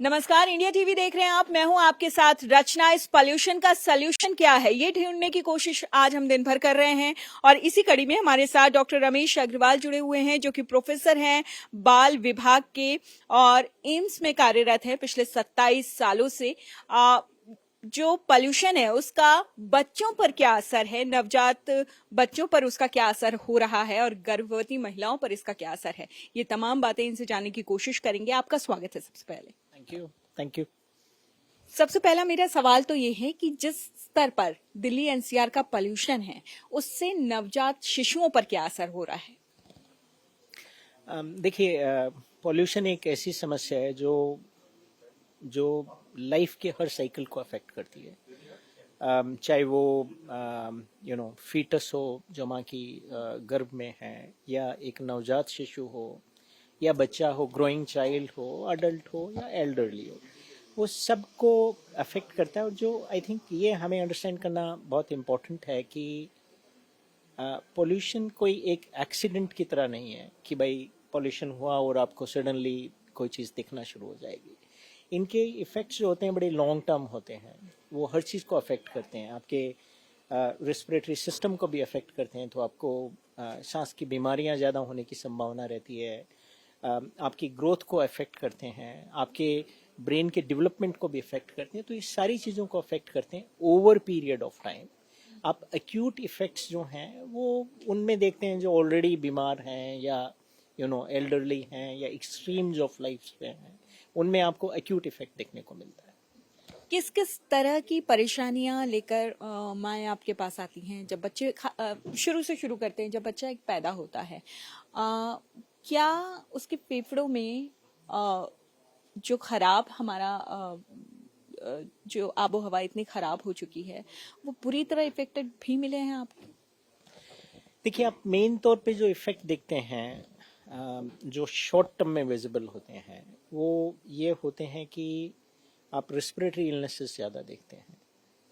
नमस्कार, India TV देख रहे हैं आप। मैं हूं आपके साथ रचना। इस पॉल्यूशन का सलूशन क्या है, ये ढूंढने की कोशिश आज हम दिन भर कर रहे हैं। और इसी कड़ी में हमारे साथ डॉक्टर रमेश अग्रवाल जुड़े हुए हैं, जो कि प्रोफेसर हैं बाल विभाग के और एम्स में कार्यरत है पिछले 27 सालों से। जो पॉल्यूशन है उसका बच्चों पर क्या असर है, नवजात बच्चों पर उसका क्या असर हो रहा है और गर्भवती महिलाओं पर इसका क्या असर है, ये तमाम बातें इनसे जानने की कोशिश करेंगे। आपका स्वागत है। सबसे पहले थैंक यू। सबसे पहला मेरा सवाल तो ये है कि जिस स्तर पर दिल्ली एनसीआर का पॉल्यूशन है, उससे नवजात शिशुओं पर क्या असर हो रहा है? देखिए, पॉल्यूशन एक ऐसी समस्या है जो लाइफ के हर साइकिल को अफेक्ट करती है। चाहे वो फीटस हो जो माँ की गर्भ में है, या एक नवजात शिशु हो, या बच्चा हो, ग्रोइंग चाइल्ड हो, अडल्ट हो या एल्डरली हो, वो सबको अफेक्ट करता है। और जो आई थिंक ये हमें अंडरस्टैंड करना बहुत इम्पोर्टेंट है कि पोल्यूशन कोई एक एक्सीडेंट की तरह नहीं है कि भाई पोल्यूशन हुआ और आपको सडनली कोई चीज़ दिखना शुरू हो जाएगी। इनके इफ़ेक्ट्स जो होते हैं बड़े लॉन्ग टर्म होते हैं, वो हर चीज़ को अफेक्ट करते हैं। आपके रेस्पिरेटरी सिस्टम को भी अफेक्ट करते हैं, तो आपको सांस की बीमारियां ज़्यादा होने की संभावना रहती है। आपकी ग्रोथ को अफेक्ट करते हैं, आपके ब्रेन के डेवलपमेंट को भी अफेक्ट करते हैं। तो ये सारी चीज़ों को अफेक्ट करते हैं ओवर पीरियड ऑफ टाइम। आप एक्यूट इफ़ेक्ट्स जो हैं वो उनमें देखते हैं जो ऑलरेडी बीमार हैं, या एल्डरली हैं, या एक्सट्रीम्स ऑफ लाइफ पे हैं, उनमें आपको एक्यूट इफेक्ट देखने को मिलता है। किस किस तरह की परेशानियां लेकर माएँ आपके पास आती हैं जब बच्चे शुरू से शुरू करते हैं? जब बच्चा एक पैदा होता है, क्या उसके फेफड़ों में जो खराब हमारा जो आबो हवा इतनी खराब हो चुकी है, वो पूरी तरह इफेक्टेड भी मिले हैं आपको? देखिए, आप मेन तौर पे जो इफेक्ट देखते हैं, जो शॉर्ट टर्म में विजिबल होते हैं, वो ये होते हैं कि आप रेस्पिरेटरी इलनेसेस ज़्यादा देखते हैं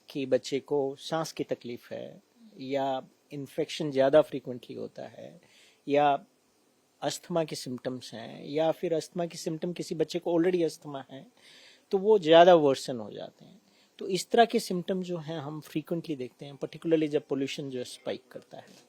कि बच्चे को सांस की तकलीफ है, या इन्फेक्शन ज़्यादा फ्रीक्वेंटली होता है, या अस्थमा के सिम्टम्स हैं, या फिर अस्थमा के सिम्टम किसी बच्चे को ऑलरेडी अस्थमा है तो वो ज़्यादा वर्सन हो जाते हैं। तो इस तरह के सिम्टम जो हैं हम फ्रीक्वेंटली देखते हैं, पर्टिकुलरली जब पोल्यूशन जो स्पाइक करता है।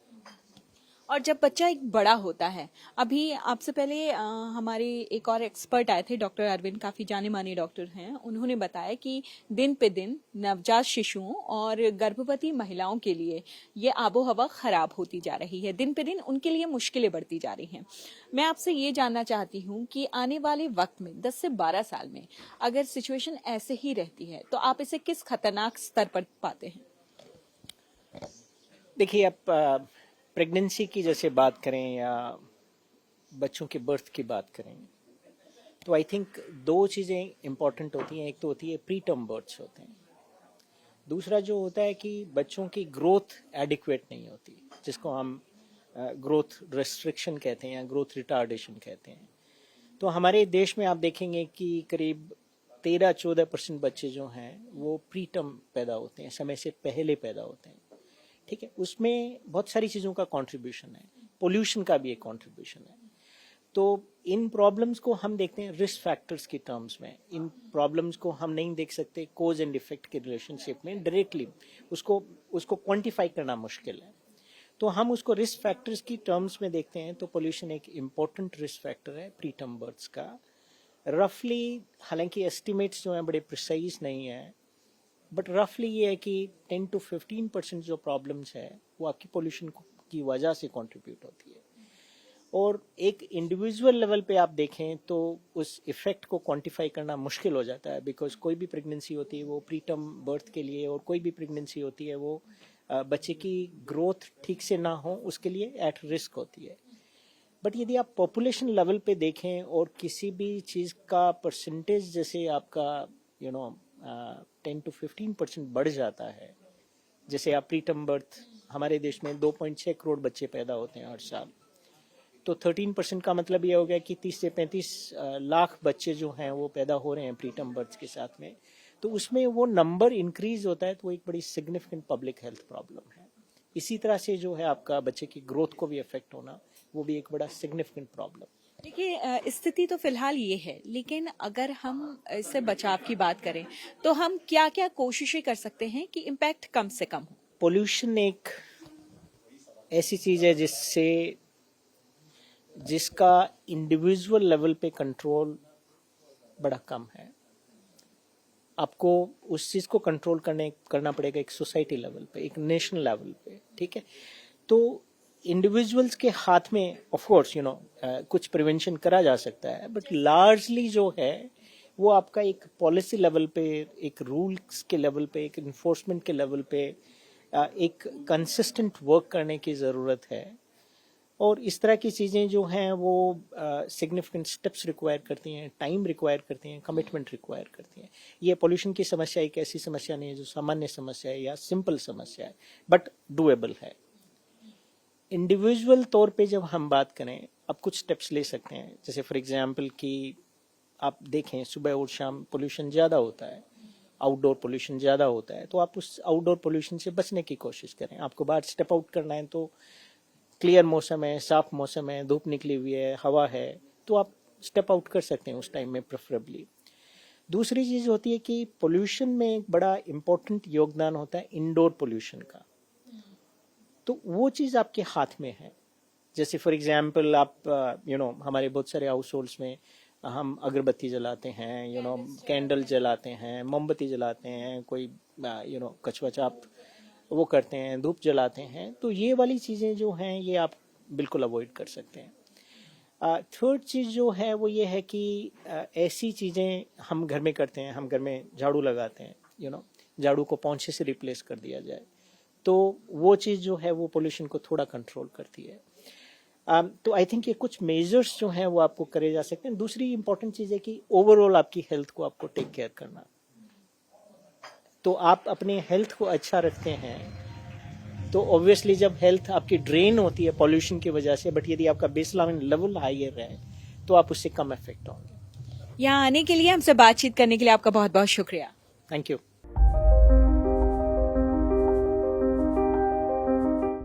और जब बच्चा एक बड़ा होता है, अभी आपसे पहले हमारे एक और एक्सपर्ट आए थे, डॉक्टर अरविंद, काफी जाने माने डॉक्टर हैं। उन्होंने बताया कि दिन पे दिन नवजात शिशुओं और गर्भवती महिलाओं के लिए ये आबो हवा खराब होती जा रही है, दिन पे दिन उनके लिए मुश्किलें बढ़ती जा रही हैं। मैं आपसे ये जानना चाहती हूँ कि आने वाले वक्त में 10 से 12 साल में अगर सिचुएशन ऐसे ही रहती है तो आप इसे किस खतरनाक स्तर पर पाते हैं? देखिए, आप प्रेगनेंसी की जैसे बात करें या बच्चों के बर्थ की बात करें, तो आई थिंक दो चीज़ें इम्पॉर्टेंट होती हैं। एक तो होती है प्री टर्म बर्थ्स होते हैं, दूसरा जो होता है कि बच्चों की ग्रोथ एडिक्वेट नहीं होती, जिसको हम ग्रोथ रेस्ट्रिक्शन कहते हैं या ग्रोथ रिटार्डेशन कहते हैं। तो हमारे देश में आप देखेंगे कि करीब 13-14% बच्चे जो हैं वो प्री टर्म पैदा होते हैं, समय से पहले पैदा होते हैं। ठीक है, उसमें बहुत सारी चीज़ों का कंट्रीब्यूशन है, पोल्यूशन का भी एक कंट्रीब्यूशन है। तो इन प्रॉब्लम्स को हम देखते हैं रिस्क फैक्टर्स की टर्म्स में। इन प्रॉब्लम्स को हम नहीं देख सकते कोज एंड इफेक्ट के रिलेशनशिप में डायरेक्टली, उसको क्वांटिफाई करना मुश्किल है। तो हम उसको रिस्क फैक्टर्स की टर्म्स में देखते हैं। तो पोल्यूशन एक इम्पॉर्टेंट रिस्क फैक्टर है प्री टर्म बर्थ्स का। रफली, हालांकि एस्टिमेट्स जो हैं बड़े प्रिसाइज नहीं है, बट रफली ये है कि 10 to 15% जो प्रॉब्लम्स है वो आपकी पोल्यूशन की वजह से कंट्रीब्यूट होती है। और एक इंडिविजुअल लेवल पे आप देखें तो उस इफेक्ट को क्वांटिफाई करना मुश्किल हो जाता है, बिकॉज कोई भी प्रेगनेंसी होती है वो प्री टर्म बर्थ के लिए, और कोई भी प्रेगनेंसी होती है वो बच्चे की ग्रोथ ठीक से ना हो उसके लिए एट रिस्क होती है। बट यदि आप पॉपुलेशन लेवल पे देखें और किसी भी चीज़ का परसेंटेज जैसे आपका 10 to 15% बढ़ जाता है, जैसे आप प्री टर्म बर्थ, हमारे देश में 2.6 करोड़ बच्चे पैदा होते हैं हर साल, तो 13% का मतलब ये हो गया कि 30 से 35 लाख बच्चे जो हैं वो पैदा हो रहे हैं प्री टर्म बर्थ के साथ में। तो उसमें वो नंबर इंक्रीज होता है, तो वो एक बड़ी सिग्निफिकेंट पब्लिक हेल्थ प्रॉब्लम है। इसी तरह से जो है आपका बच्चे की ग्रोथ को भी अफेक्ट होना, वो भी एक बड़ा सिग्निफिकेंट प्रॉब्लम। देखिए स्थिति तो फिलहाल ये है, लेकिन अगर हम इससे बचाव की बात करें तो हम क्या क्या कोशिशें कर सकते हैं कि इम्पैक्ट कम से कम हो? पोल्यूशन एक ऐसी चीज है जिसका इंडिविजुअल लेवल पे कंट्रोल बड़ा कम है। आपको उस चीज को कंट्रोल करना पड़ेगा एक सोसाइटी लेवल पे, एक नेशनल लेवल पे, ठीक है। तो इंडिविजुअल्स के हाथ में ऑफ कोर्स कुछ प्रिवेंशन करा जा सकता है, बट लार्जली जो है वो आपका एक पॉलिसी लेवल पे, एक रूल्स के लेवल पे, एक इन्फोर्समेंट के लेवल पे एक कंसिस्टेंट वर्क करने की जरूरत है। और इस तरह की चीजें जो हैं वो सिग्निफिकेंट स्टेप्स रिक्वायर करती हैं, टाइम रिक्वायर करती हैं, कमिटमेंट रिक्वायर करती हैं। ये पोल्यूशन की समस्या एक ऐसी समस्या नहीं है जो सामान्य समस्या है या सिंपल समस्या है, बट डूएबल है। इंडिविजुअल तौर पे जब हम बात करें, आप कुछ स्टेप्स ले सकते हैं। जैसे फॉर एग्जांपल कि आप देखें सुबह और शाम पोल्यूशन ज्यादा होता है, आउटडोर पोल्यूशन ज्यादा होता है, तो आप उस आउटडोर पोल्यूशन से बचने की कोशिश करें। आपको बाहर स्टेप आउट करना है तो क्लियर मौसम है, साफ मौसम है, धूप निकली हुई है, हवा है, तो आप स्टेप आउट कर सकते हैं उस टाइम में प्रेफरेबली। दूसरी चीज होती है कि पोल्यूशन में एक बड़ा इंपॉर्टेंट योगदान होता है इंडोर पोल्यूशन का। तो वो चीज आपके हाथ में है। जैसे फॉर एग्जांपल आप हमारे बहुत सारे हाउस होल्ड्स में हम अगरबत्ती जलाते हैं, कैंडल जलाते हैं, मोमबत्ती जलाते हैं, कोई कछुआ चाप वो करते हैं, धूप जलाते हैं। तो ये वाली चीजें जो हैं ये आप बिल्कुल अवॉइड कर सकते हैं। थर्ड चीज जो है वो ये है कि ऐसी चीजें हम घर में करते हैं, हम घर में झाड़ू लगाते हैं, झाड़ू को पोंछे से रिप्लेस कर दिया जाए, तो वो चीज जो है वो पोल्यूशन को थोड़ा कंट्रोल करती है। तो आई थिंक ये कुछ मेजर्स जो हैं वो आपको करे जा सकते हैं। दूसरी इंपॉर्टेंट चीज है कि ओवरऑल आपकी हेल्थ को आपको टेक केयर करना। तो आप अपने हेल्थ को अच्छा रखते हैं तो ऑब्वियसली जब हेल्थ आपकी ड्रेन होती है पॉल्यूशन की वजह से, बट यदि आपका बेसलाइन लेवल हायर है तो आप उससे कम इफेक्ट होंगे। यहाँ आने के लिए, हमसे बातचीत करने के लिए आपका बहुत बहुत शुक्रिया। Thank you.